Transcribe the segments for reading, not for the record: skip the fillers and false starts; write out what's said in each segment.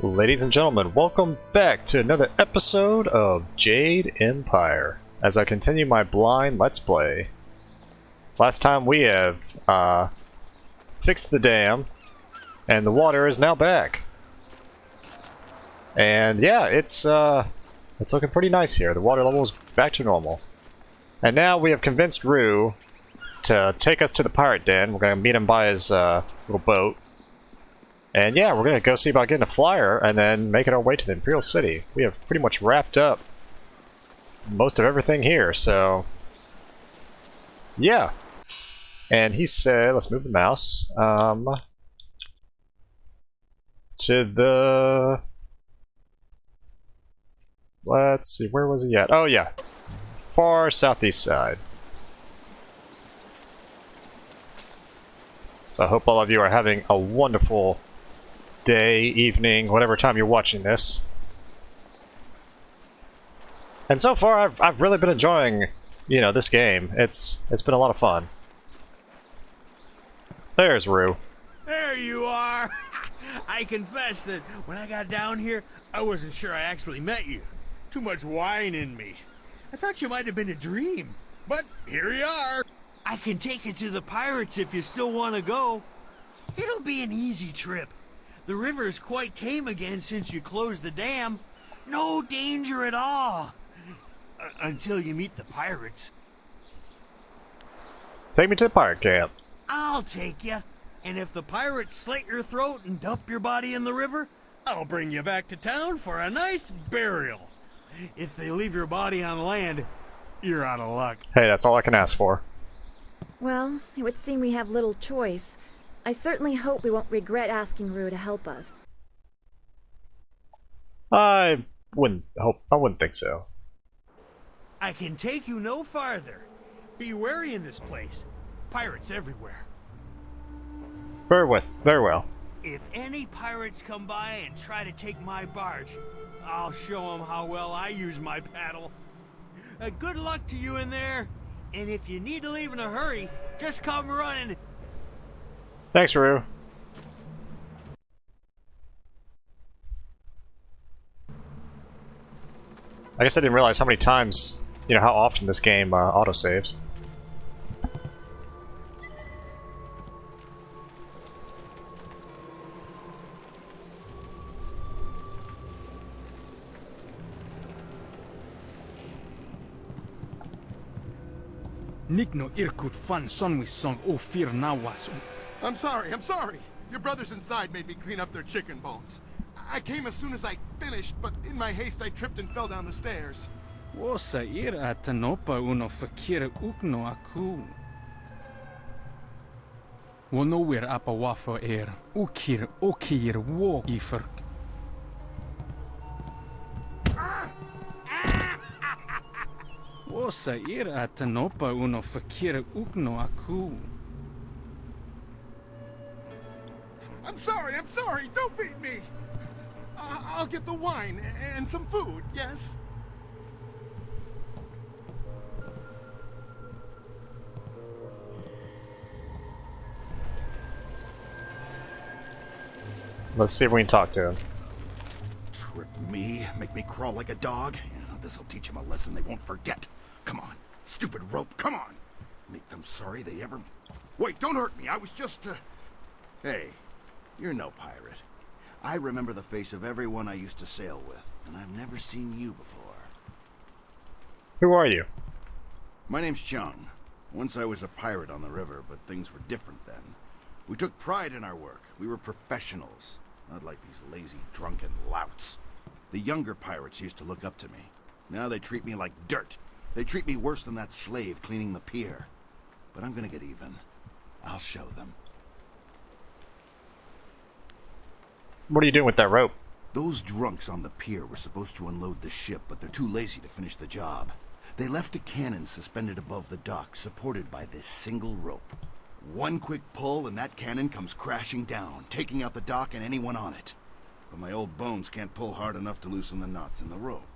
Ladies and gentlemen, welcome back to another episode of Jade Empire, as I continue my blind Let's Play. Last time we have fixed the dam, and the water is now back. And yeah, it's looking pretty nice here. The water level is back to normal. And now we have convinced Rue to take us to the pirate den. We're going to meet him by his little boat. And yeah, we're going to go see about getting a flyer and then making our way to the Imperial City. We have pretty much wrapped up most of everything here, so yeah. And he said, let's move the mouse to the, let's see, where was he at? Oh yeah, far southeast side. So I hope all of you are having a wonderful day, evening, whatever time you're watching this. And so far, I've really been enjoying, you know, this game. It's been a lot of fun. There's Rue. There you are! I confess that when I got down here, I wasn't sure I actually met you. Too much wine in me. I thought you might have been a dream. But here you are. I can take you to the pirates if you still want to go. It'll be an easy trip. The river is quite tame again since you closed the dam. No danger at all. Until you meet the pirates. Take me to the pirate camp. I'll take you. And if the pirates slit your throat and dump your body in the river, I'll bring you back to town for a nice burial. If they leave your body on land, you're out of luck. Hey, that's all I can ask for. Well, it would seem we have little choice. I certainly hope we won't regret asking Rue to help us. I wouldn't think so. I can take you no farther. Be wary in this place. Pirates everywhere. Very well. If any pirates come by and try to take my barge, I'll show them how well I use my paddle. Good luck to you in there. And if you need to leave in a hurry, just come running. Thanks, Rue. I guess I didn't realize how many times, you know, how often this game autosaves. Nikno irkut fan sonwi song o fir nawas. I'm sorry. Your brothers inside made me clean up their chicken bones. I came as soon as I finished, but in my haste I tripped and fell down the stairs. Wosa ir atanopa uno fakir ukno aku. Wono wir apawafo ukir okir wo iferk. Wosa ir atanopa uno fakir ukno aku. I'm sorry, don't beat me! I'll get the wine and some food, yes? Let's see if we can talk to him. Trip me, make me crawl like a dog? This'll teach them a lesson they won't forget. Come on, stupid rope, come on! Make them sorry they ever... Wait, don't hurt me, I was just, Hey, you're no pirate. I remember the face of everyone I used to sail with, and I've never seen you before. Who are you? My name's Chung. Once I was a pirate on the river, but things were different then. We took pride in our work. We were professionals, not like these lazy, drunken louts. The younger pirates used to look up to me. Now they treat me like dirt. They treat me worse than that slave cleaning the pier. But I'm gonna get even. I'll show them. What are you doing with that rope? Those drunks on the pier were supposed to unload the ship, but they're too lazy to finish the job. They left a cannon suspended above the dock, supported by this single rope. One quick pull and that cannon comes crashing down, taking out the dock and anyone on it. But my old bones can't pull hard enough to loosen the knots in the rope.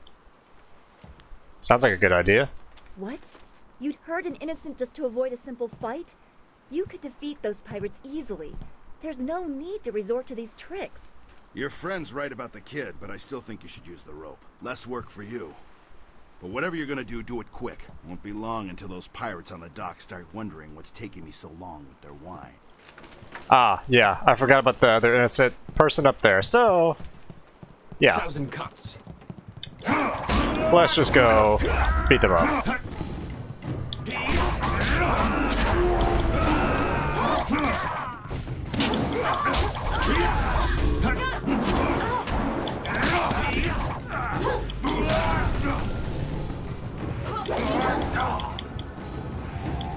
Sounds like a good idea. What? You'd hurt an innocent just to avoid a simple fight? You could defeat those pirates easily. There's no need to resort to these tricks. Your friend's right about the kid, but I still think you should use the rope. Less work for you. But whatever you're gonna do it quick. Won't be long until those pirates on the dock start wondering what's taking me so long with their wine. Ah, yeah, I forgot about the other innocent person up there. So, yeah, 1,000 cuts. let's just go beat them up.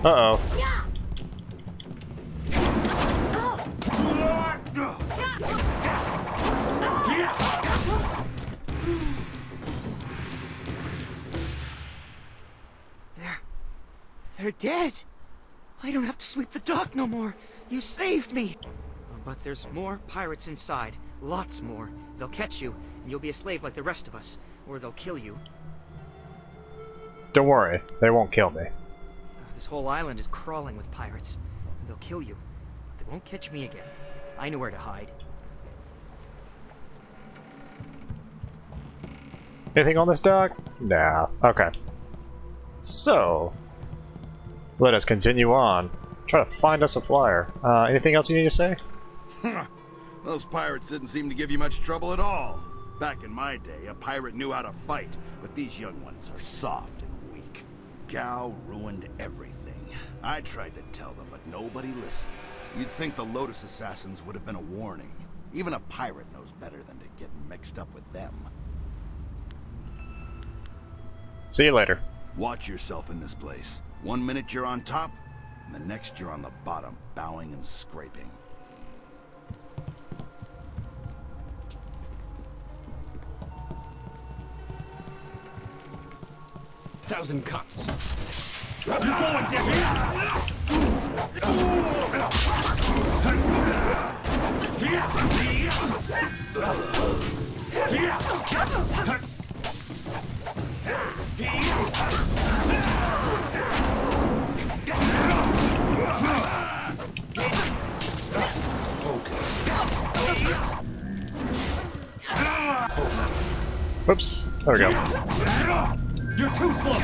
Uh-oh. They're dead. I don't have to sweep the dock no more. You saved me. But there's more pirates inside. Lots more. They'll catch you, and you'll be a slave like the rest of us. Or they'll kill you. Don't worry, they won't kill me. This whole island is crawling with pirates. They'll kill you. They won't catch me again. I know where to hide. Anything on this dock? Nah. Okay. So, let us continue on. Try to find us a flyer. Anything else you need to say? Those pirates didn't seem to give you much trouble at all. Back in my day, a pirate knew how to fight, but these young ones are soft and weak. Gao ruined everything. I tried to tell them, but nobody listened. You'd think the Lotus Assassins would have been a warning. Even a pirate knows better than to get mixed up with them. See you later. Watch yourself in this place. 1 minute you're on top, and the next you're on the bottom, bowing and scraping. Thousand cuts. You're going down. Oops. There we go. You're too slow.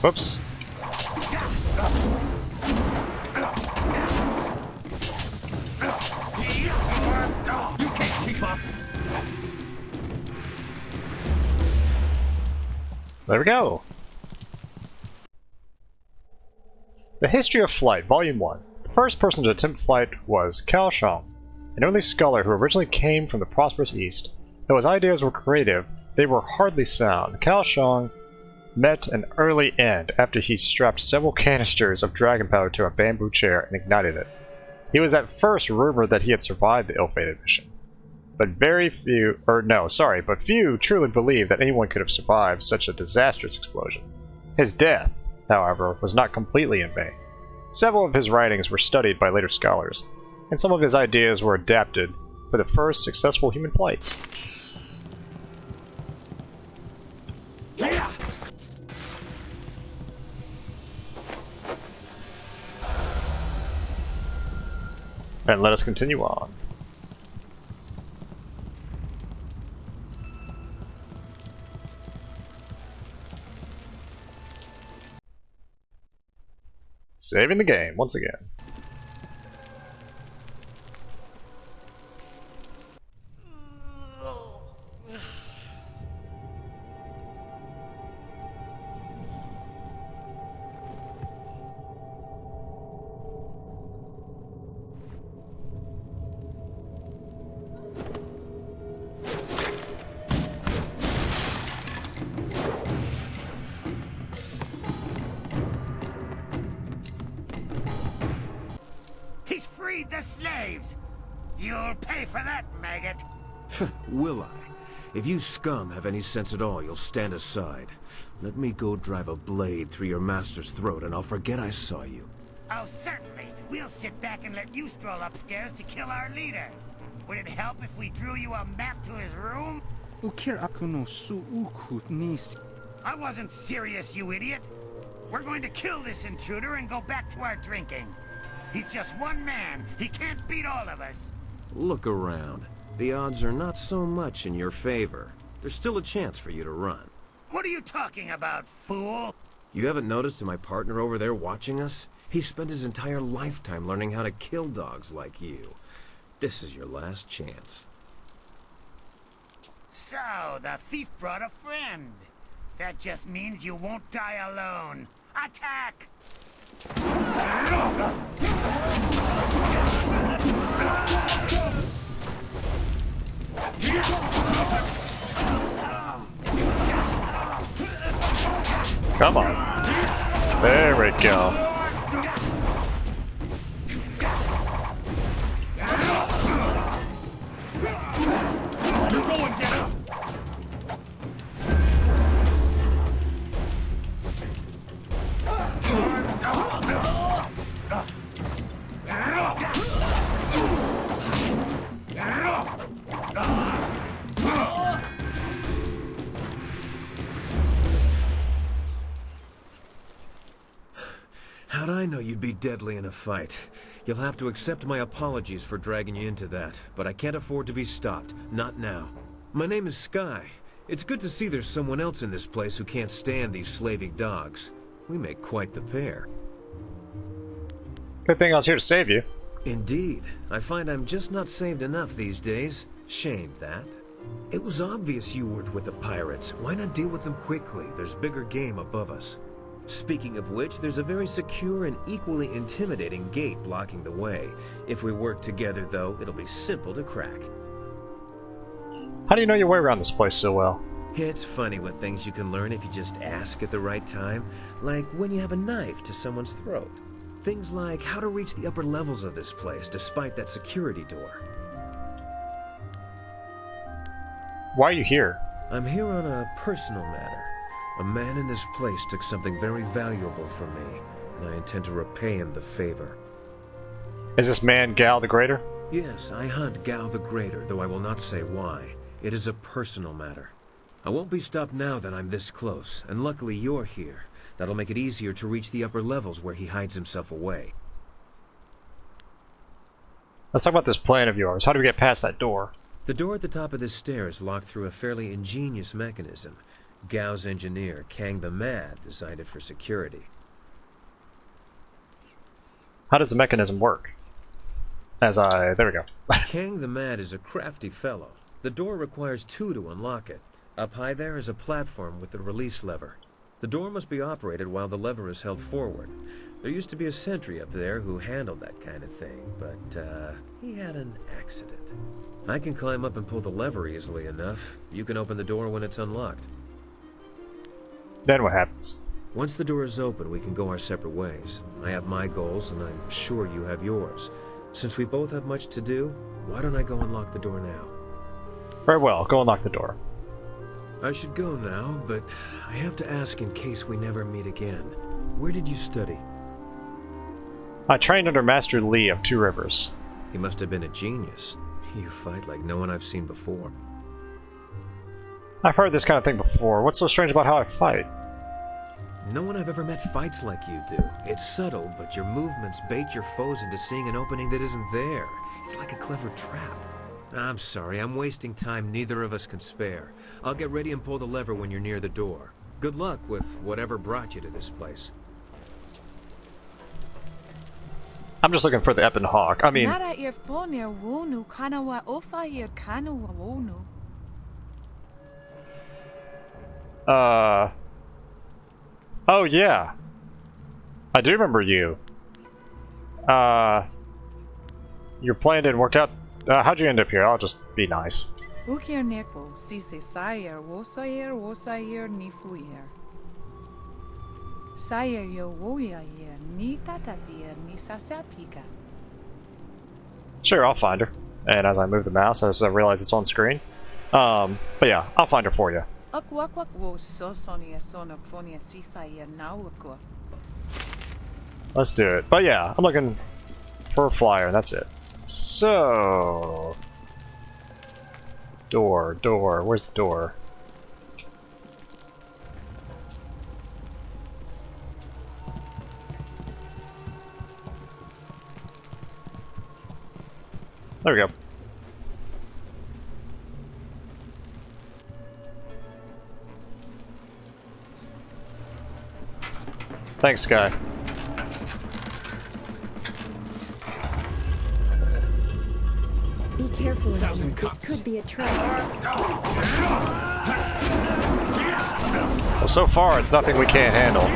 Whoops. You can't keep up. There we go. The History of Flight, Volume 1. The first person to attempt flight was Cao Shang, an early scholar who originally came from the prosperous East. Though his ideas were creative, they were hardly sound. Cao Shang met an early end after he strapped several canisters of dragon powder to a bamboo chair and ignited it. He was at first rumored that he had survived the ill-fated mission, but few truly believed that anyone could have survived such a disastrous explosion. His death, however, was not completely in vain. Several of his writings were studied by later scholars, and some of his ideas were adapted for the first successful human flights. And let us continue on. Saving the game once again. He's freed the slaves. You'll pay for that, maggot. Will I? If you scum have any sense at all, you'll stand aside. Let me go drive a blade through your master's throat and I'll forget I saw you. Oh, certainly. We'll sit back and let you stroll upstairs to kill our leader. Would it help if we drew you a map to his room? Ukir aku no su'ukut nis. I wasn't serious, you idiot. We're going to kill this intruder and go back to our drinking. He's just one man. He can't beat all of us. Look around. The odds are not so much in your favor. There's still a chance for you to run. What are you talking about, fool? You haven't noticed my partner over there watching us? He spent his entire lifetime learning how to kill dogs like you. This is your last chance. So, the thief brought a friend. That just means you won't die alone. Attack! Come on. There we go. How'd I know you'd be deadly in a fight? You'll have to accept my apologies for dragging you into that, but I can't afford to be stopped. Not now. My name is Sky. It's good to see there's someone else in this place who can't stand these slaving dogs. We make quite the pair. Good thing I was here to save you. Indeed. I find I'm just not saved enough these days. Shame that. It was obvious you weren't with the pirates. Why not deal with them quickly? There's bigger game above us. Speaking of which, there's a very secure and equally intimidating gate blocking the way. If we work together, though, it'll be simple to crack. How do you know your way around this place so well? It's funny what things you can learn if you just ask at the right time. Like when you have a knife to someone's throat. Things like how to reach the upper levels of this place despite that security door. Why are you here? I'm here on a personal matter. A man in this place took something very valuable from me, and I intend to repay him the favor. Is this man Gal the Greater? Yes, I hunt Gal the Greater, though I will not say why. It is a personal matter. I won't be stopped now that I'm this close, and luckily you're here. That'll make it easier to reach the upper levels where he hides himself away. Let's talk about this plan of yours. How do we get past that door? The door at the top of this stair is locked through a fairly ingenious mechanism. Gao's engineer, Kang the Mad, designed it for security. How does the mechanism work? There we go. Kang the Mad is a crafty fellow. The door requires two to unlock it. Up high there is a platform with a release lever. The door must be operated while the lever is held forward. There used to be a sentry up there who handled that kind of thing, but he had an accident. I can climb up and pull the lever easily enough. You can open the door when it's unlocked. Then what happens? Once the door is open, we can go our separate ways. I have my goals, and I'm sure you have yours. Since we both have much to do, why don't I go unlock the door now? Very well, go unlock the door. I should go now, but I have to ask in case we never meet again. Where did you study? I trained under Master Lee of Two Rivers. He must have been a genius. You fight like no one I've seen before. I've heard this kind of thing before. What's so strange about how I fight? No one I've ever met fights like you do. It's subtle, but your movements bait your foes into seeing an opening that isn't there. It's like a clever trap. I'm sorry, I'm wasting time neither of us can spare. I'll get ready and pull the lever when you're near the door. Good luck with whatever brought you to this place. I'm just looking for the Ebon Hawk. I mean... Oh, yeah. I do remember you. Your plan didn't work out. How'd you end up here? I'll just be nice. Sure, I'll find her. And as I move the mouse, as I realize it's on screen. But yeah, I'll find her for you. Let's do it. But yeah, I'm looking for a flyer, and that's it. So... Door. Where's the door? There we go. Thanks, Sky. Be careful, Ellen. This could be a trap. Well, so far, it's nothing we can't handle.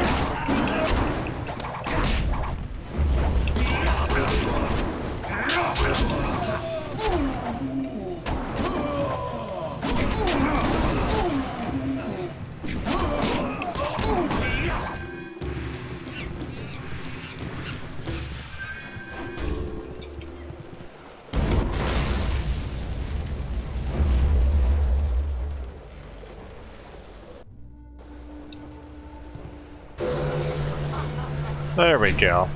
There we go.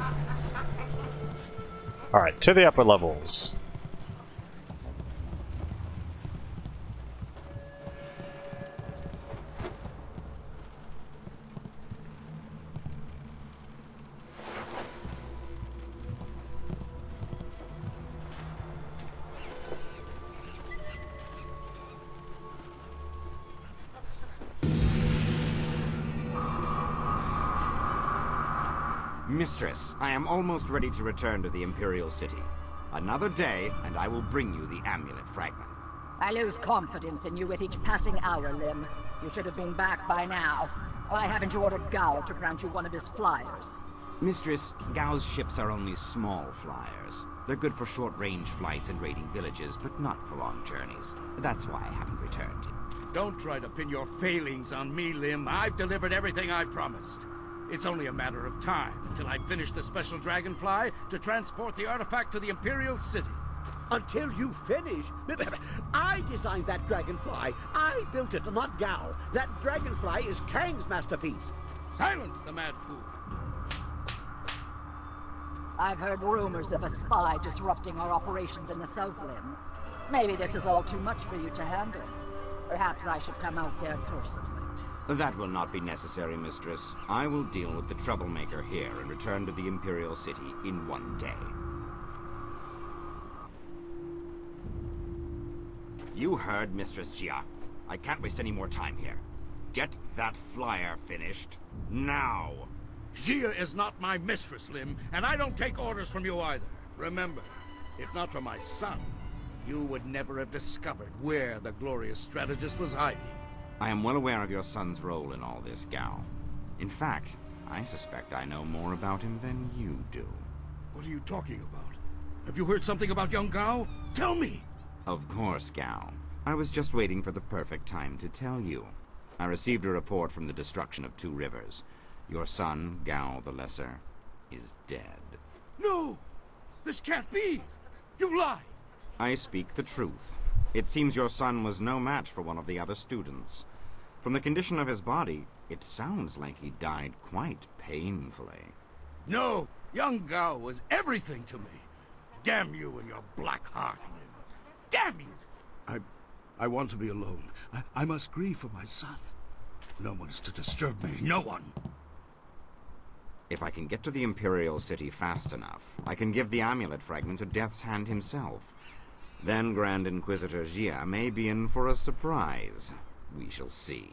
Alright, to the upper levels. Mistress, I am almost ready to return to the Imperial City. Another day, and I will bring you the amulet fragment. I lose confidence in you with each passing hour, Lim. You should have been back by now. Why haven't you ordered Gao to grant you one of his flyers? Mistress, Gao's ships are only small flyers. They're good for short-range flights and raiding villages, but not for long journeys. That's why I haven't returned. Don't try to pin your failings on me, Lim. I've delivered everything I promised. It's only a matter of time until I finish the special dragonfly to transport the artifact to the Imperial City. Until you finish? I designed that dragonfly. I built it, not Gao. That dragonfly is Kang's masterpiece. Silence the mad fool. I've heard rumors of a spy disrupting our operations in the South Lim. Maybe this is all too much for you to handle. Perhaps I should come out there personally. That will not be necessary, Mistress. I will deal with the troublemaker here and return to the Imperial City in one day. You heard Mistress Jia. I can't waste any more time here. Get that flyer finished now. Jia is not my mistress, Lim, and I don't take orders from you either. Remember, if not for my son, you would never have discovered where the glorious strategist was hiding. I am well aware of your son's role in all this, Gao. In fact, I suspect I know more about him than you do. What are you talking about? Have you heard something about young Gao? Tell me! Of course, Gao. I was just waiting for the perfect time to tell you. I received a report from the destruction of 2 rivers. Your son, Gao the Lesser, is dead. No! This can't be! You lie! I speak the truth. It seems your son was no match for one of the other students. From the condition of his body, it sounds like he died quite painfully. No! Young Gao was everything to me. Damn you and your black heart, Lim. Damn you! I want to be alone. I must grieve for my son. No one is to disturb me. No one! If I can get to the Imperial City fast enough, I can give the amulet fragment to Death's Hand himself. Then Grand Inquisitor Jia may be in for a surprise. We shall see.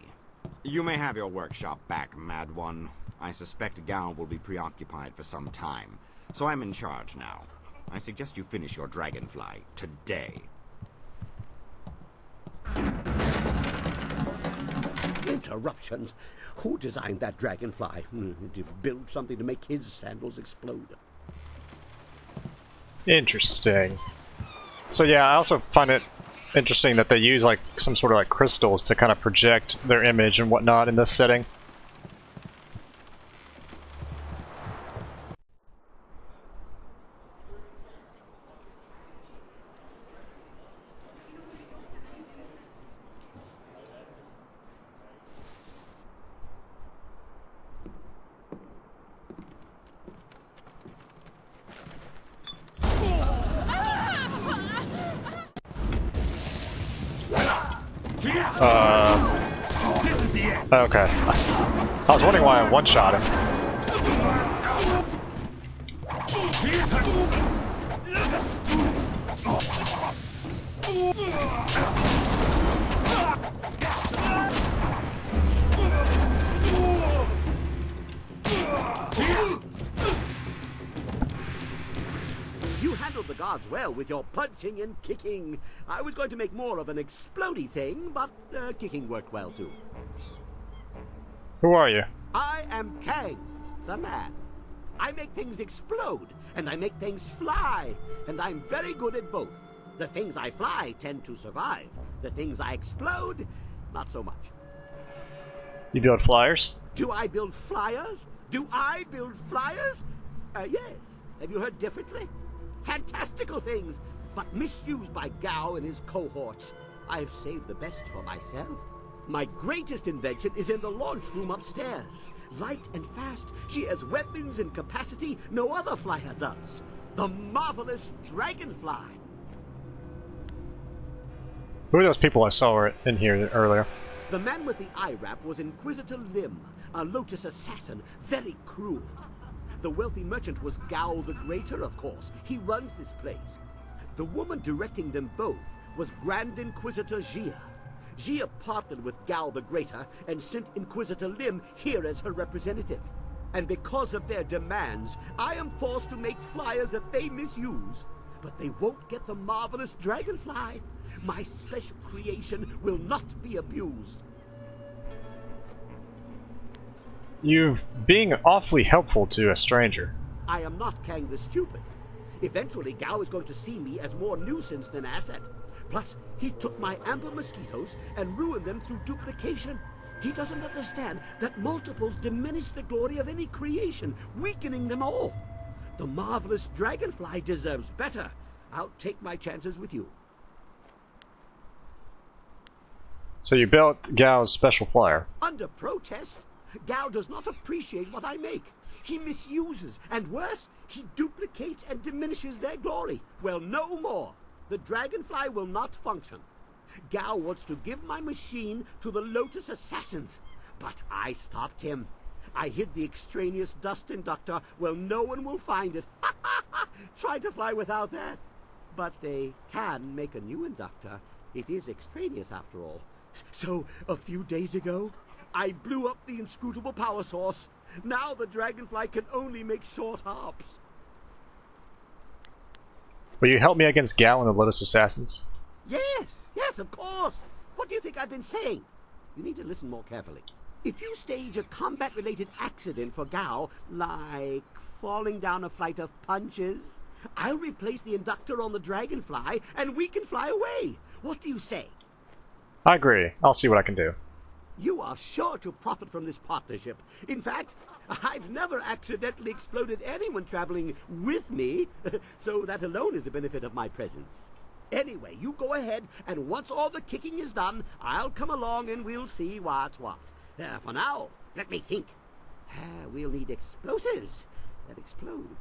You may have your workshop back, Mad One. I suspect Gao will be preoccupied for some time, so I'm in charge now. I suggest you finish your dragonfly today. Interruptions? Who designed that dragonfly? Did you build something to make his sandals explode? Interesting. So yeah, I also find it interesting that they use like some sort of like crystals to kind of project their image and whatnot in this setting. This is the end. Okay. I was wondering why I one-shot him. You handled the guards well with your punching and kicking. I was going to make more of an explodey thing, but kicking worked well too. Who are you? I am Kang, the man. I make things explode, and I make things fly, and I'm very good at both. The things I fly tend to survive. The things I explode, not so much. You build flyers? Do I build flyers? Do I build flyers? Yes. Have you heard differently? Fantastical things, but misused by Gao and his cohorts. I have saved the best for myself. My greatest invention is in the launch room upstairs. Light and fast, she has weapons and capacity no other flyer does. The marvelous Dragonfly. Who are those people I saw in here earlier? The man with the eye wrap was Inquisitor Lim, a Lotus assassin, very cruel. The wealthy merchant was Gao the Greater, of course. He runs this place. The woman directing them both was Grand Inquisitor Jia. Jia partnered with Gao the Greater and sent Inquisitor Lim here as her representative. And because of their demands, I am forced to make flyers that they misuse. But they won't get the marvelous Dragonfly. My special creation will not be abused. You've being awfully helpful to a stranger. I am not Kang the Stupid. Eventually, Gao is going to see me as more nuisance than asset. Plus, he took my amber mosquitoes and ruined them through duplication. He doesn't understand that multiples diminish the glory of any creation, weakening them all. The marvelous Dragonfly deserves better. I'll take my chances with you. So you built Gao's special flyer. Under protest, Gao does not appreciate what I make. He misuses, and worse, he duplicates and diminishes their glory. Well, no more. The Dragonfly will not function. Gao wants to give my machine to the Lotus assassins, but I stopped him. I hid the extraneous dust inductor where no one will find it. Try to fly without that. But they can make a new inductor. It is extraneous after all. So, a few days ago, I blew up the inscrutable power source. Now the Dragonfly can only make short hops. Will you help me against Gao and the Lotus Assassins? Yes, of course. What do you think I've been saying? You need to listen more carefully. If you stage a combat-related accident for Gao, like falling down a flight of punches, I'll replace the inductor on the Dragonfly and we can fly away. What do you say? I agree. I'll see what I can do. You are sure to profit from this partnership. In fact, I've never accidentally exploded anyone traveling with me, so that alone is a benefit of my presence. Anyway, you go ahead, and once all the kicking is done, I'll come along and we'll see what's what. For now, let me think. We'll need explosives that explode.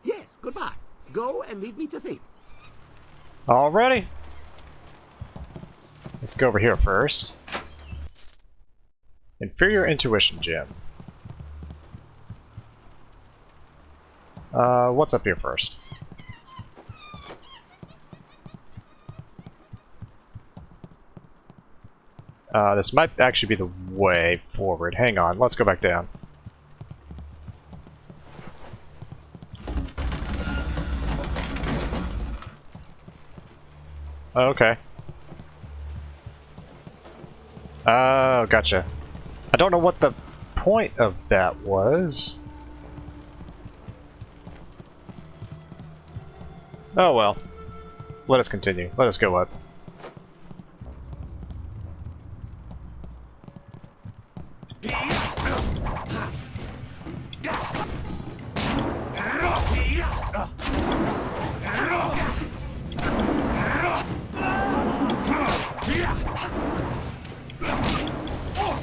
Yes, goodbye. Go and leave me to think. Alrighty. Let's go over here first. Inferior Intuition Gem. What's up here first? This might actually be the way forward. Hang on, let's go back down. Okay. Oh, gotcha. I don't know what the point of that was. Oh well. Let us continue. Let us go up.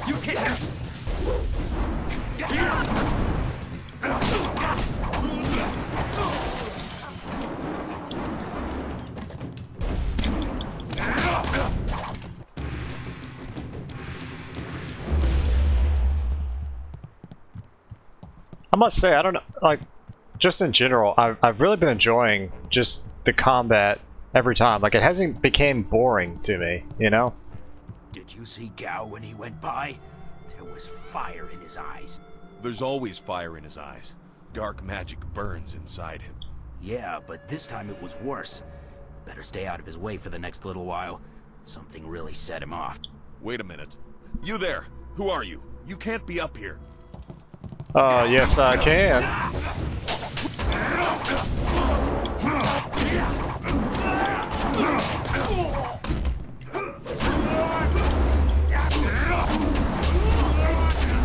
You can't. I must say, I don't know, like, just in general, I've really been enjoying just the combat every time. Like, it hasn't became boring to me, you know? Did you see Gao when he went by? There was fire in his eyes. There's always fire in his eyes. Dark magic burns inside him. Yeah, but this time it was worse. Better stay out of his way for the next little while. Something really set him off. Wait a minute. You there! Who are you? You can't be up here. Yes I can.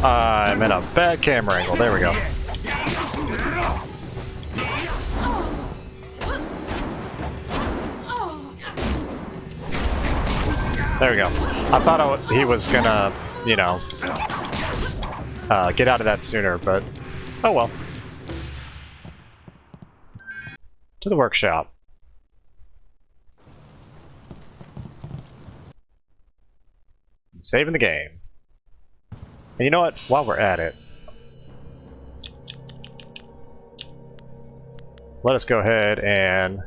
I'm in a bad camera angle. There we go. There we go. I thought he was gonna, you know, get out of that sooner, but oh well. To the workshop. Saving the game. And you know what? While we're at it, let us go ahead and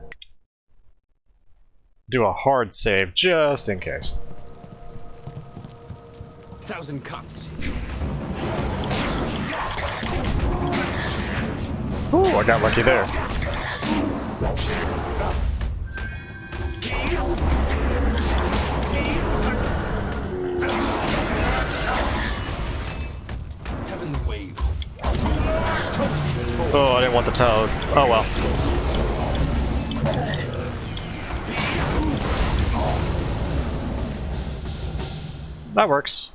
do a hard save just in case. 1,000 cuts. Ooh, I got lucky there. Heavenly wave. Oh, I didn't want the toad. Oh well. That works.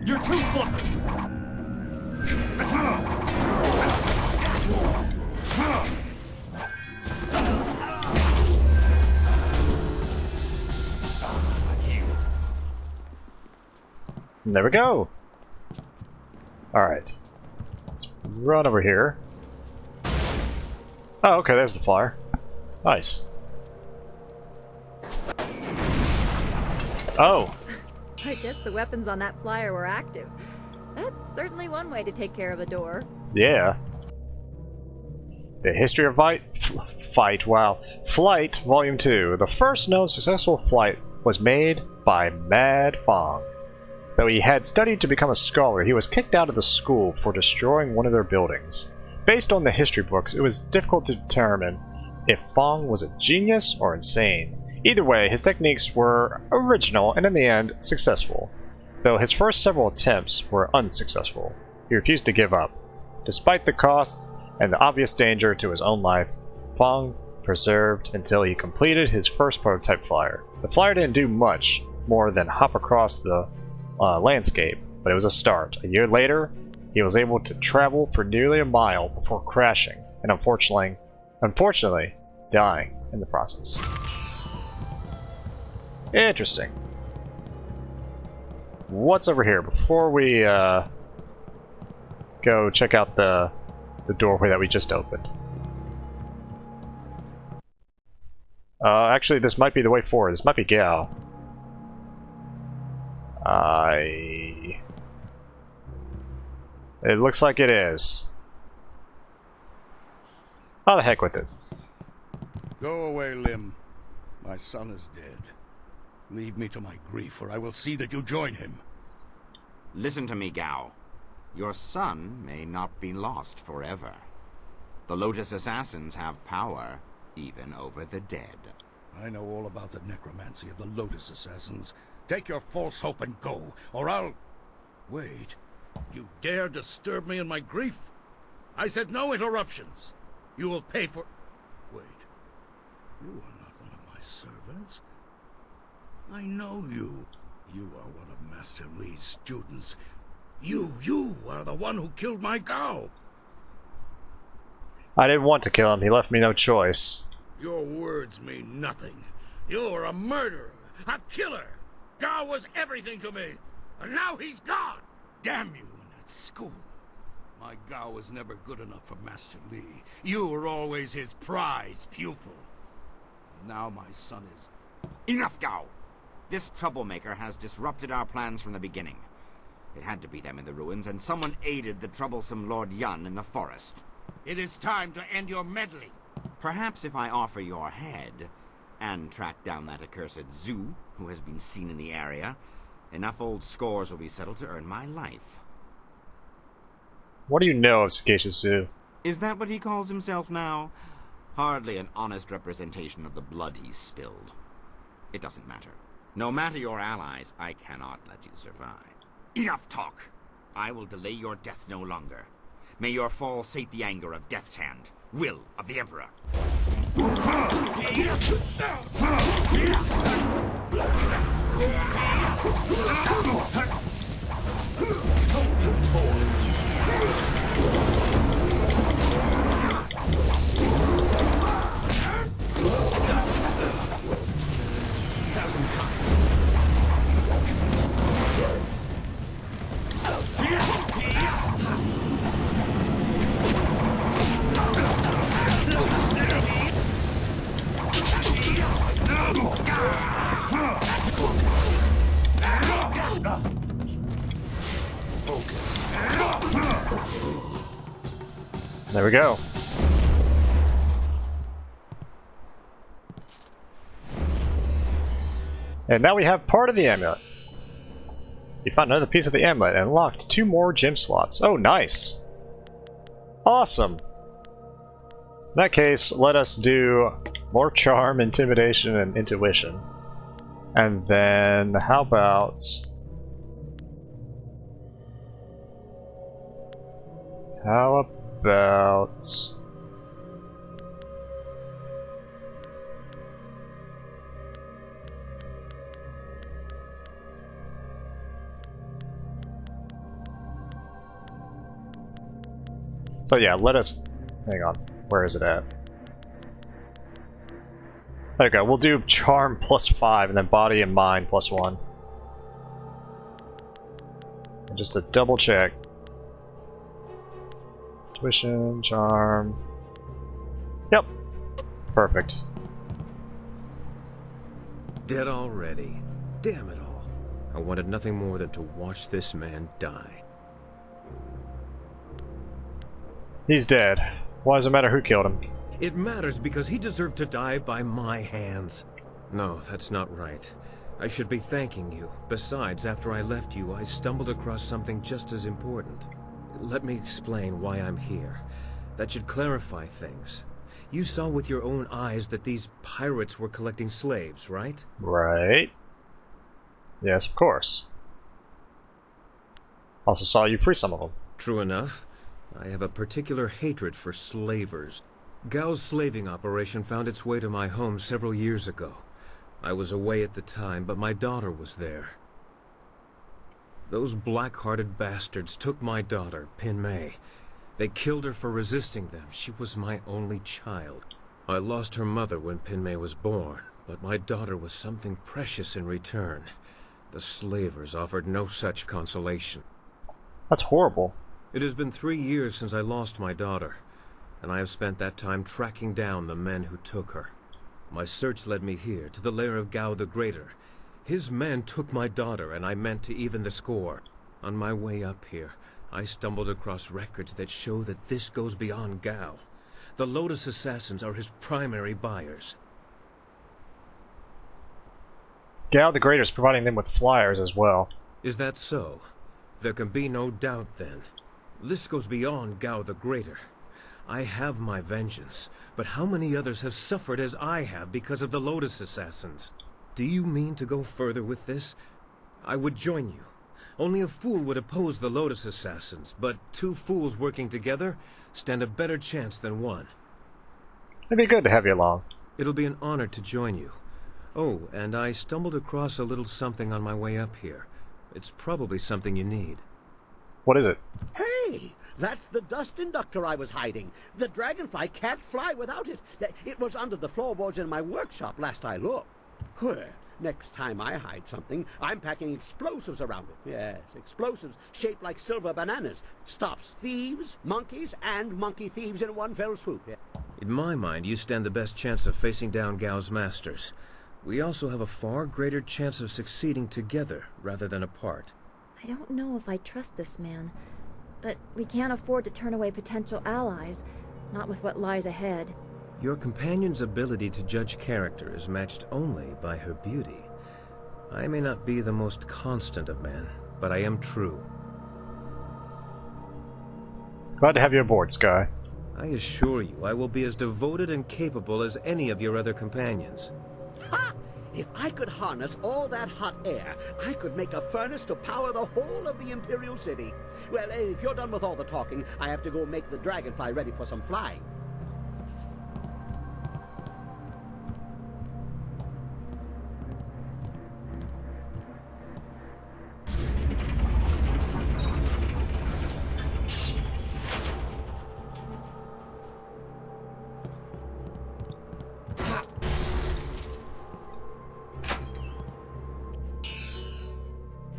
You're too slow. And there we go. Alright. Let's run over here. Oh, okay, there's the flyer. Nice. Oh! I guess the weapons on that flyer were active. That's certainly one way to take care of a door. Yeah. The History of Flight, Volume 2. The first known successful flight was made by Mad Fong. Though he had studied to become a scholar, he was kicked out of the school for destroying one of their buildings. Based on the history books, it was difficult to determine if Fong was a genius or insane. Either way, his techniques were original and in the end, successful. Though his first several attempts were unsuccessful, he refused to give up. Despite the costs and the obvious danger to his own life, Fong persevered until he completed his first prototype flyer. The flyer didn't do much more than hop across the landscape, but it was a start. A year later, he was able to travel for nearly a mile before crashing and unfortunately dying in the process. Interesting. What's over here before we go check out the doorway that we just opened? Actually, this might be the way forward. This might be Gao. It looks like it is. How the heck with it? Go away, Lim. My son is dead. Leave me to my grief, or I will see that you join him. Listen to me, Gao. Your son may not be lost forever. The Lotus Assassins have power, even over the dead. I know all about the necromancy of the Lotus Assassins. Take your false hope and go, or I'll... Wait. You dare disturb me in my grief? I said no interruptions. You will pay for... Wait. You are not one of my servants. I know you. You are one of Master Li's students. You are the one who killed my Gao. I didn't want to kill him. He left me no choice. Your words mean nothing. You're a murderer, a killer. Gao was everything to me, and now he's gone. Damn you and that school. My Gao was never good enough for Master Li. You were always his prize pupil. And now my son is... Enough, Gao! This troublemaker has disrupted our plans from the beginning. It had to be them in the ruins, and someone aided the troublesome Lord Yun in the forest. It is time to end your meddling. Perhaps if I offer your head, and track down that accursed Zhu, who has been seen in the area, enough old scores will be settled to earn my life. What do you know of Sagacious Zoo? Is that what he calls himself now? Hardly an honest representation of the blood he's spilled. It doesn't matter. No matter your allies, I cannot let you survive. Enough talk! I will delay your death no longer. May your fall sate the anger of Death's Hand, will of the Emperor. There we go. And now we have part of the amulet. You found another piece of the amulet and unlocked 2 more gem slots. Oh, nice. Awesome. In that case, let us do more charm, intimidation, and intuition. And then, how about... So yeah, let us... Hang on. Where is it at? There we go. We'll do charm +5 and then body and mind +1. And just to double check. Tuition, charm. Yep. Perfect. Dead already. Damn it all. I wanted nothing more than to watch this man die. He's dead. Why does it matter who killed him? It matters because he deserved to die by my hands. No, that's not right. I should be thanking you. Besides, after I left you, I stumbled across something just as important. Let me explain why I'm here. That should clarify things. You saw with your own eyes that these pirates were collecting slaves, right? Right. Yes, of course. Also saw you free some of them. True enough. I have a particular hatred for slavers. Gao's slaving operation found its way to my home several years ago. I was away at the time, but my daughter was there. Those black-hearted bastards took my daughter, Pin Mei. They killed her for resisting them. She was my only child. I lost her mother when Pin Mei was born, but my daughter was something precious in return. The slavers offered no such consolation. That's horrible. It has been 3 years since I lost my daughter, and I have spent that time tracking down the men who took her. My search led me here, to the lair of Gao the Greater. His men took my daughter, and I meant to even the score. On my way up here, I stumbled across records that show that this goes beyond Gao. The Lotus Assassins are his primary buyers. Gao the Greater is providing them with flyers as well. Is that so? There can be no doubt then. This goes beyond Gao the Greater. I have my vengeance, but how many others have suffered as I have because of the Lotus Assassins? Do you mean to go further with this? I would join you. Only a fool would oppose the Lotus Assassins, but 2 fools working together stand a better chance than one. It'd be good to have you along. It'll be an honor to join you. Oh, and I stumbled across a little something on my way up here. It's probably something you need. What is it? Hey, that's the dust inductor I was hiding. The dragonfly can't fly without it. It was under the floorboards in my workshop last I looked. Well, next time I hide something, I'm packing explosives around it. Yes, explosives shaped like silver bananas. Stops thieves, monkeys, and monkey thieves in one fell swoop. Yeah. In my mind, you stand the best chance of facing down Gao's masters. We also have a far greater chance of succeeding together rather than apart. I don't know if I trust this man, but we can't afford to turn away potential allies, not with what lies ahead. Your companion's ability to judge character is matched only by her beauty. I may not be the most constant of men, but I am true. Glad to have you aboard, Sky. I assure you, I will be as devoted and capable as any of your other companions. Ha! If I could harness all that hot air, I could make a furnace to power the whole of the Imperial City. Well, if you're done with all the talking, I have to go make the dragonfly ready for some flying.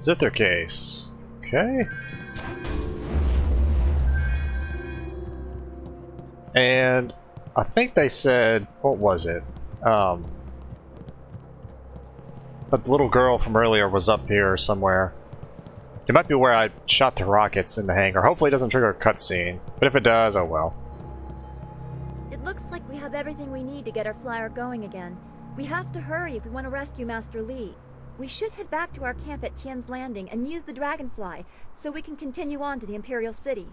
Zither case. Okay. And I think they said, what was it? But the little girl from earlier was up here somewhere. It might be where I shot the rockets in the hangar. Hopefully it doesn't trigger a cutscene. But if it does, oh well. It looks like we have everything we need to get our flyer going again. We have to hurry if we want to rescue Master Li. We should head back to our camp at Tien's Landing and use the dragonfly so we can continue on to the Imperial City.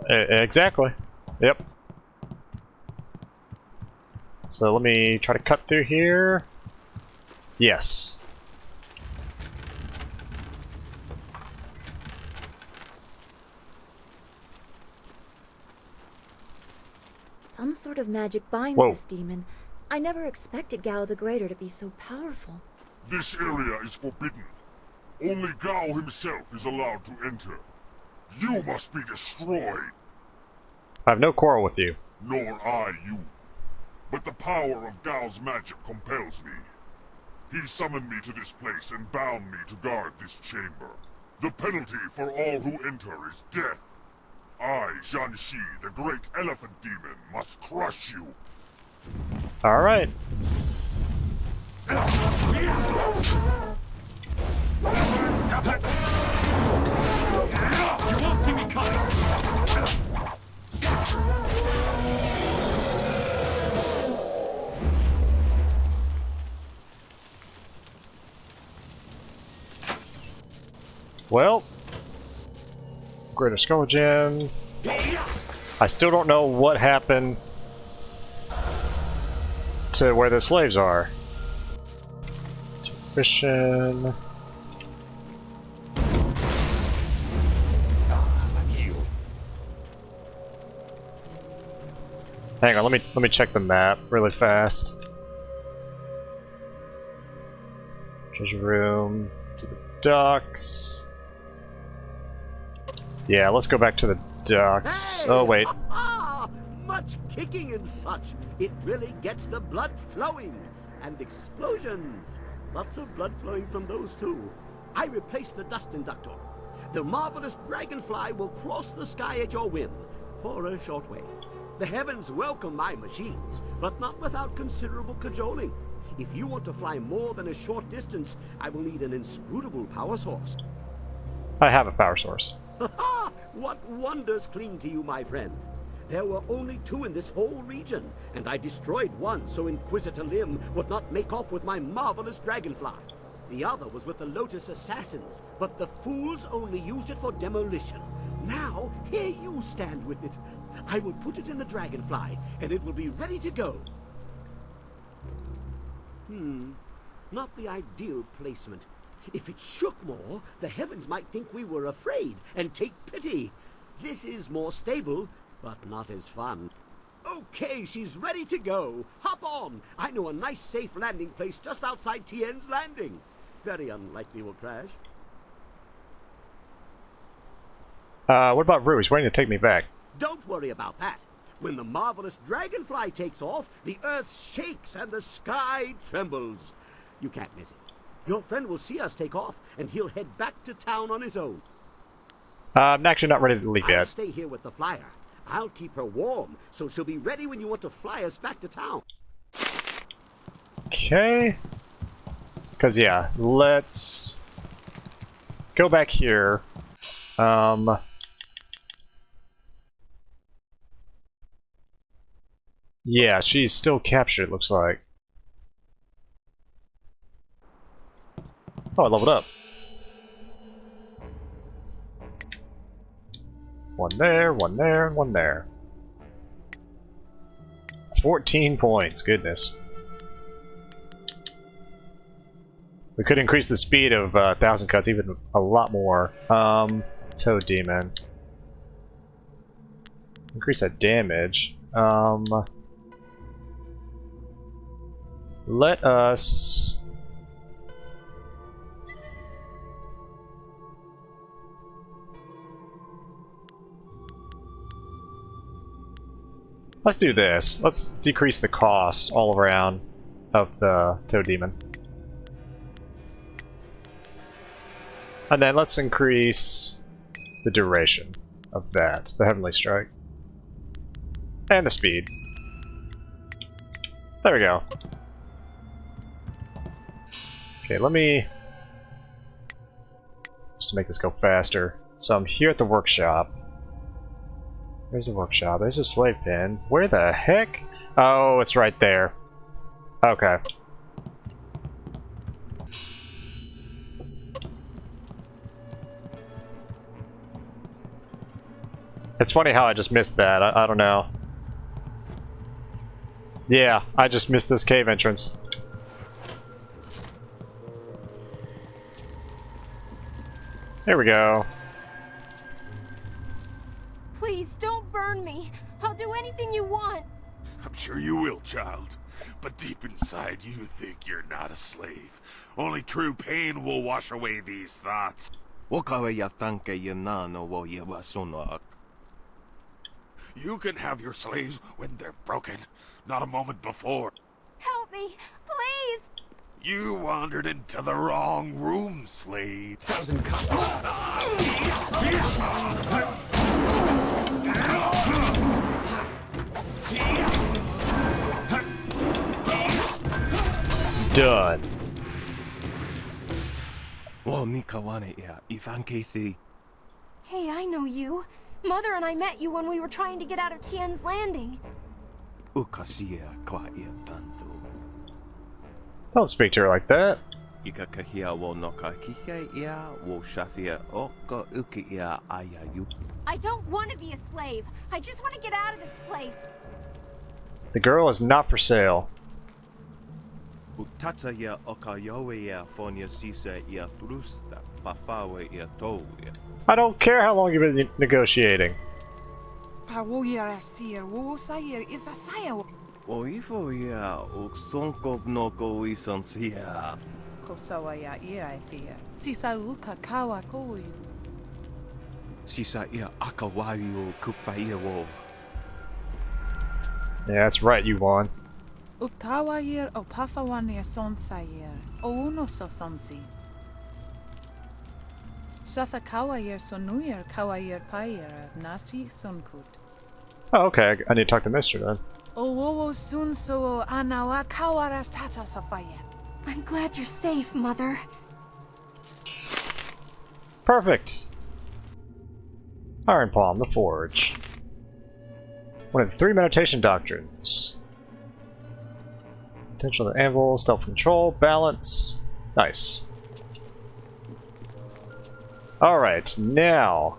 Exactly. Yep. So let me try to cut through here. Yes. Some sort of magic binds Whoa. this demon. I never expected Gao the Greater to be so powerful. This area is forbidden. Only Gao himself is allowed to enter. You must be destroyed. I have no quarrel with you. Nor I you. But the power of Gao's magic compels me. He summoned me to this place and bound me to guard this chamber. The penalty for all who enter is death. I, Zhanxi, the great elephant demon, must crush you. Alright. You won't see me coming! Well, Greater Skull Gem. I still don't know what happened to where the slaves are. Mission. Hang on, let me check the map really fast. Treasure room to the docks. Yeah, let's go back to the docks. Hey! Oh wait. Much kicking and such. It really gets the blood flowing. And explosions. Lots of blood flowing from those too. I replaced the dust inductor. The marvelous dragonfly will cross the sky at your whim, for a short way. The heavens welcome my machines, but not without considerable cajoling. If you want to fly more than a short distance, I will need an inscrutable power source. I have a power source. What wonders cling to you, my friend? There were only 2 in this whole region, and I destroyed one so Inquisitor Lim would not make off with my marvelous dragonfly. The other was with the Lotus Assassins, but the fools only used it for demolition. Now, here you stand with it. I will put it in the dragonfly, and it will be ready to go. Not the ideal placement. If it shook more, the heavens might think we were afraid and take pity. This is more stable, but not as fun. Okay, she's ready to go. Hop on. I know a nice, safe landing place just outside Tien's Landing. Very unlikely we'll crash. What about Rue? He's waiting to take me back. Don't worry about that. When the marvelous dragonfly takes off, the earth shakes and the sky trembles. You can't miss it. Your friend will see us take off, and he'll head back to town on his own. I'm actually not ready to leave I'll yet. stay here with the flyer. I'll keep her warm, so she'll be ready when you want to fly us back to town. Okay. Because, yeah, let's go back here. Yeah, she's still captured, it looks like. Oh, I leveled up. One there, one there, and one there. 14 points, goodness. We could increase the speed of 1,000 cuts even a lot more. Toad Demon. Increase that damage. Let us... Let's do this. Let's decrease the cost all around of the Toad Demon. And then let's increase the duration of that, the Heavenly Strike. And the speed. There we go. Okay, let me... just to make this go faster. So I'm here at the workshop. There's the workshop. There's a slave pen. Where the heck? Oh, it's right there. Okay. It's funny how I just missed that. I don't know. Yeah, I just missed this cave entrance. There we go. Please don't burn me. I'll do anything you want. I'm sure you will, child. But deep inside, you think you're not a slave. Only true pain will wash away these thoughts. You can have your slaves when they're broken, not a moment before. Help me, please. You wandered into the wrong room, slave. 1,000 cuts. Done. Hey, I know you. Mother and I met you when we were trying to get out of Tien's Landing. Don't speak to her like that. I don't want to be a slave. I just want to get out of this place. The girl is not for sale. I don't care how long you've been negotiating. Yeah, that's right, you won. Uktawayir o pafawania son sayer, o uno so sonsi. Satha kawayir sonuyir kawayir payer nasi sunkut. Oh, okay. I need to talk to Mister then. O wowo sun so anawa kawaras tata safayet. I'm glad you're safe, Mother. Perfect. Iron Palm, the Forge. One of the 3 meditation doctrines. Potential of the anvil, self-control, balance. Nice. Alright, now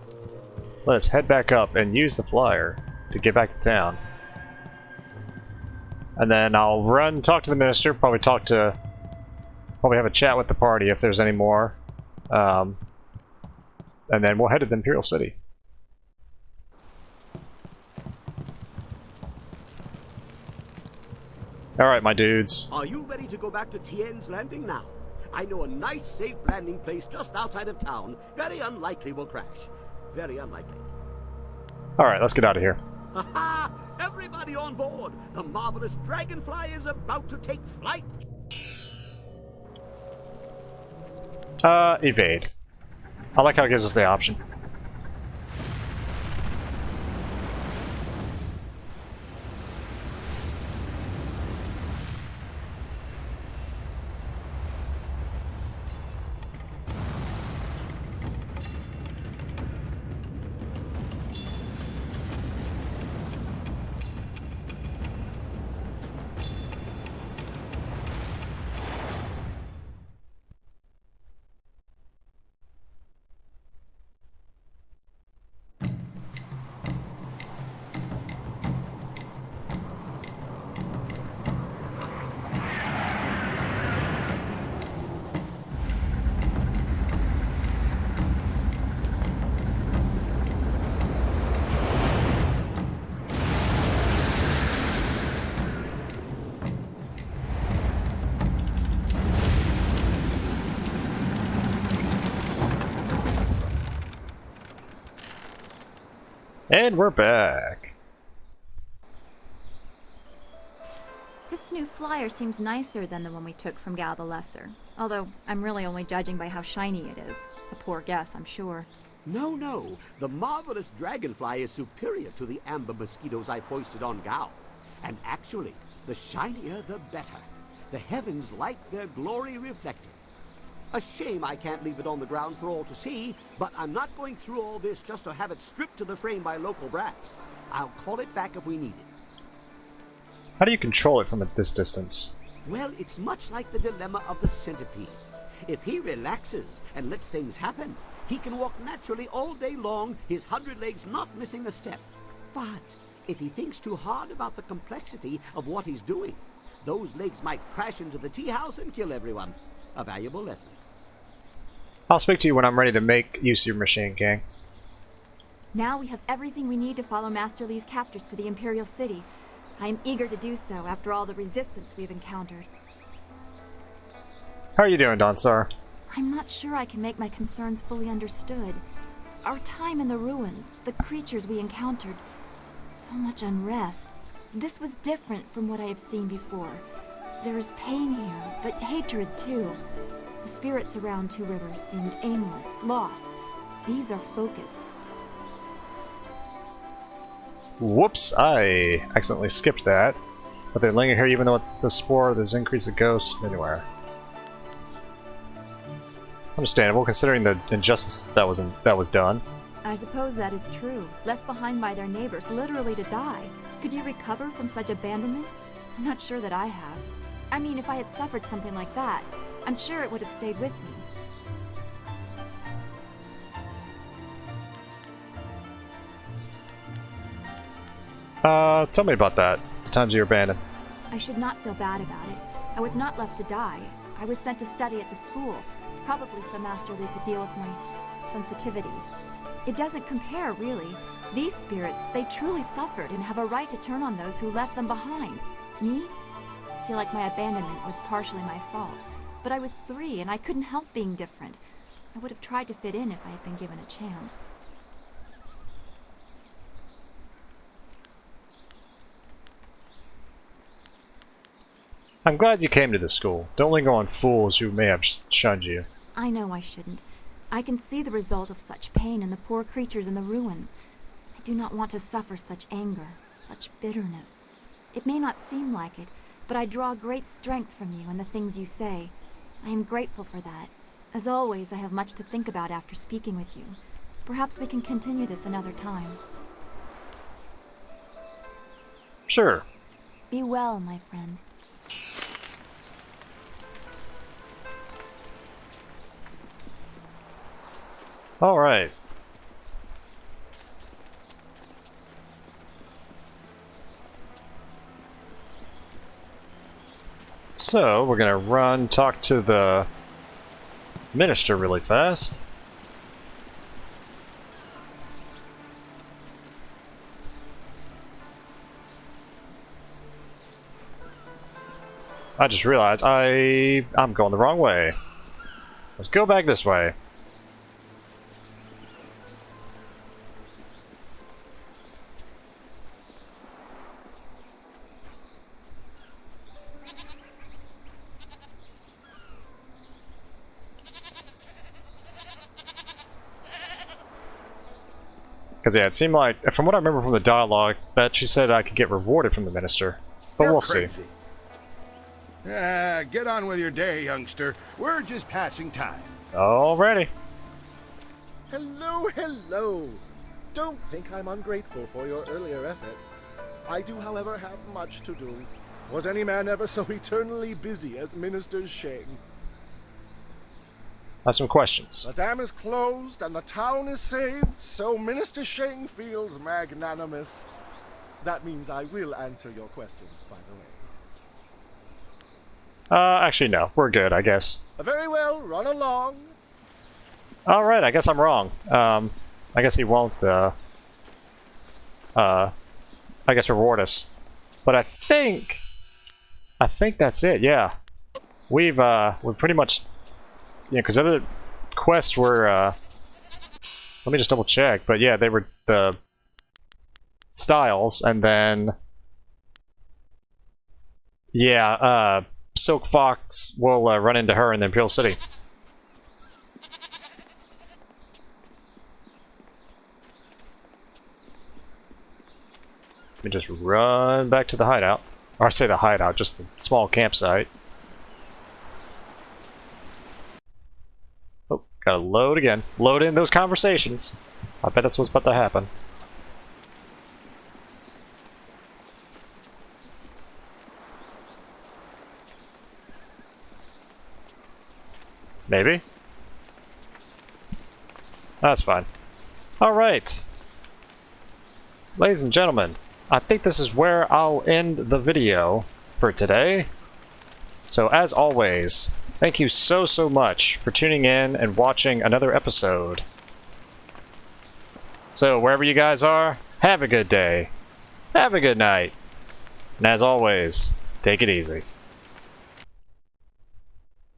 let's head back up and use the flyer to get back to town. And then I'll run, talk to the minister, probably have a chat with the party if there's any more. And then we'll head to the Imperial City. Alright, my dudes. Are you ready to go back to Tien's Landing now? I know a nice, safe landing place just outside of town. Very unlikely we'll crash. very unlikely. Alright, let's get out of here. Ha! Everybody on board! The marvelous dragonfly is about to take flight! Evade. I like how it gives us the option. And we're back. This new flyer seems nicer than the one we took from Gal the Lesser. Although, I'm really only judging by how shiny it is. A poor guess, I'm sure. No. The marvelous dragonfly is superior to the amber mosquitoes I foisted on Gao. And actually, the shinier the better. The heavens like their glory reflected. A shame I can't leave it on the ground for all to see, but I'm not going through all this just to have it stripped to the frame by local brats. I'll call it back if we need it. How do you control it from this distance? Well, it's much like the dilemma of the centipede. If he relaxes and lets things happen, he can walk naturally all day long, his 100 legs not missing a step. But if he thinks too hard about the complexity of what he's doing, those legs might crash into the tea house and kill everyone. A valuable lesson. I'll speak to you when I'm ready to make use of your machine, gang. Now we have everything we need to follow Master Li's captors to the Imperial City. I am eager to do so after all the resistance we've encountered. How are you doing, Dawnstar? I'm not sure I can make my concerns fully understood. Our time in the ruins, the creatures we encountered, so much unrest. This was different from what I have seen before. There is pain here, but hatred too. The spirits around Two Rivers seemed aimless, lost. These are focused. Whoops, I accidentally skipped that. But they linger here even though the spore, there's increase of ghosts anywhere. Understandable, considering the injustice that was done. I suppose that is true. Left behind by their neighbors, literally to die. Could you recover from such abandonment? I'm not sure that I have. I mean, if I had suffered something like that, I'm sure it would have stayed with me. Tell me about that. The times you were abandoned. I should not feel bad about it. I was not left to die. I was sent to study at the school, probably so Master Li could deal with my sensitivities. It doesn't compare, really. These spirits, they truly suffered and have a right to turn on those who left them behind. Me? I feel like my abandonment was partially my fault. But I was 3 and I couldn't help being different. I would have tried to fit in if I had been given a chance. I'm glad you came to the school. Don't linger on fools who may have shunned you. I know I shouldn't. I can see the result of such pain in the poor creatures in the ruins. I do not want to suffer such anger, such bitterness. It may not seem like it, but I draw great strength from you and the things you say. I am grateful for that. As always, I have much to think about after speaking with you. Perhaps we can continue this another time. Sure. Be well, my friend. All right. So, we're gonna run, talk to the minister really fast. I just realized I'm going the wrong way. Let's go back this way. Because, yeah, it seemed like, from what I remember from the dialogue, that she said I could get rewarded from the minister. But You're we'll crazy. see. Get on with your day, youngster. We're just passing time. Alrighty. Hello, hello. Don't think I'm ungrateful for your earlier efforts. I do, however, have much to do. Was any man ever so eternally busy as Minister Sheng? I have some questions. The dam is closed and the town is saved, so Minister Sheng feels magnanimous. That means I will answer your questions, by the way. Actually, no. We're good, I guess. Very well, run along. Alright, I guess I'm wrong. I guess he won't, I guess reward us. But I think that's it, yeah. We've pretty much, yeah, because other quests were, let me just double check, but yeah, they were the styles, and then, yeah, Silk Fox will run into her in the Imperial City. Let me just run back to the hideout. Or I say the hideout, just the small campsite. Oh, gotta load again. Load in those conversations. I bet that's what's about to happen. Maybe? That's fine. Alright. Ladies and gentlemen, I think this is where I'll end the video for today. So as always, thank you so much for tuning in and watching another episode. So wherever you guys are, have a good day. Have a good night. And as always, take it easy.